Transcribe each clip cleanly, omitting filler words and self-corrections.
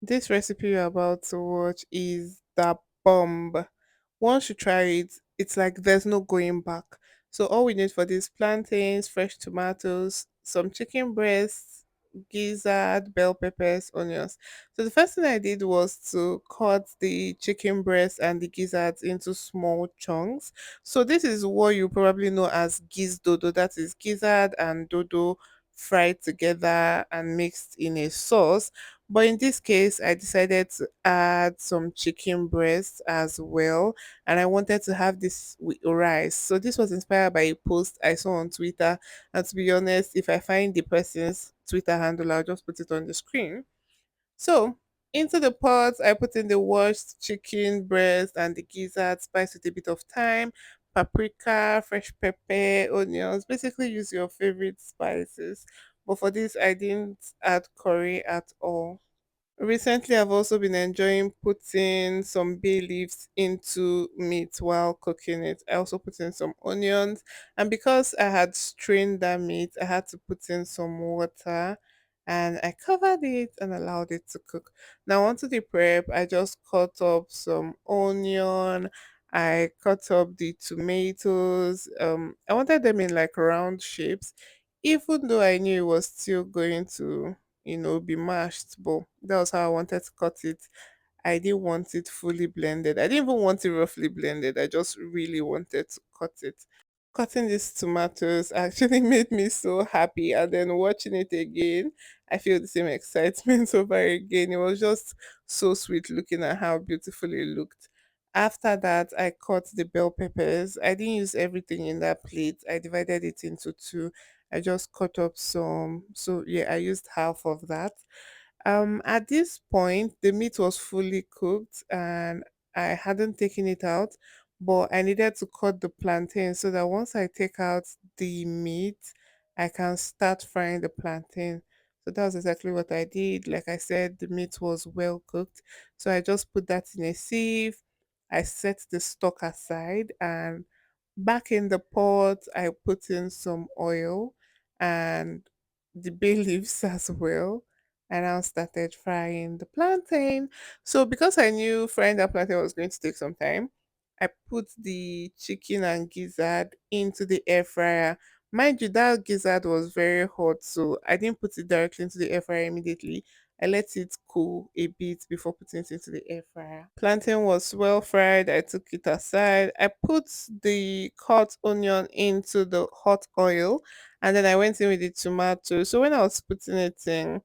This recipe you're about to watch is the bomb. Once you try it, it's like there's no going back. So all we need for this plantains, fresh tomatoes, some chicken breasts, gizzard, bell peppers, onions. So the first thing I did was to cut the chicken breast and the gizzards into small chunks. So this is what you probably know as giz dodo. That is gizzard and dodo fried together and mixed in a sauce. But in this case, I decided to add some chicken breast as well, and I wanted to have this with rice. So this was inspired by a post I saw on Twitter. And to be honest, if I find the person's Twitter handle, I'll just put it on the screen. So into the pot, I put in the washed chicken breast and the gizzard, spice with a bit of thyme, paprika, fresh pepper, onions. Basically, use your favorite spices. But for this, I didn't add curry at all. Recently, I've also been enjoying putting some bay leaves into meat while cooking it. I also put in some onions, and because I had strained that meat, I had to put in some water and I covered it and allowed it to cook. Now, onto the prep, I just cut up some onion. I cut up the tomatoes. I wanted them in like round shapes, even though I knew it was still going to be mashed, but that was how I wanted to cut it. I didn't want it fully blended. I didn't even want it roughly blended. I just really wanted to cut it. Cutting these tomatoes actually made me so happy, and then watching it again, I feel the same excitement over again. It was just so sweet looking at how beautiful it looked. After that, I cut the bell peppers. I didn't use everything in that plate. I divided it into two. I just cut up some. So yeah, I used half of that. At this point, the meat was fully cooked and I hadn't taken it out, but I needed to cut the plantain so that once I take out the meat, I can start frying the plantain. So that was exactly what I did. Like I said, the meat was well cooked. So I just put that in a sieve. I set the stock aside, and back in the pot, I put in some oil and the bay leaves as well, and I started frying the plantain. So because I knew frying that plantain was going to take some time, I put the chicken and gizzard into the air fryer. Mind you, that gizzard was very hot, so I didn't put it directly into the air fryer immediately. I let it cool a bit before putting it into the air fryer. Plantain was well fried. I took it aside. I put the cut onion into the hot oil, and then I went in with the tomato. So when I was putting it in,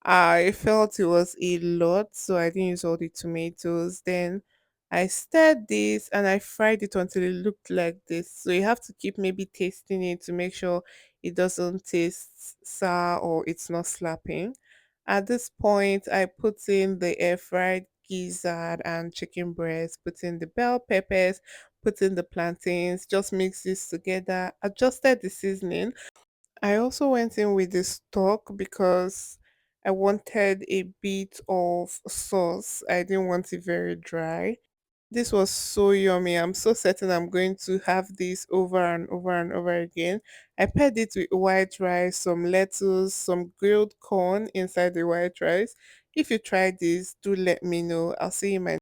I felt it was a lot, so I didn't use all the tomatoes. Then I stirred this and I fried it until it looked like this. So you have to keep maybe tasting it to make sure it doesn't taste sour or it's not slapping. At this point, I put in the air fried gizzard and chicken breast, put in the bell peppers, put in the plantains, just mix this together, adjusted the seasoning. I also went in with the stock because I wanted a bit of sauce. I didn't want it very dry. This was so yummy. I'm so certain I'm going to have this over and over and over again. I paired it with white rice, some lettuce, some grilled corn inside the white rice. If you try this, do let me know. I'll see you in my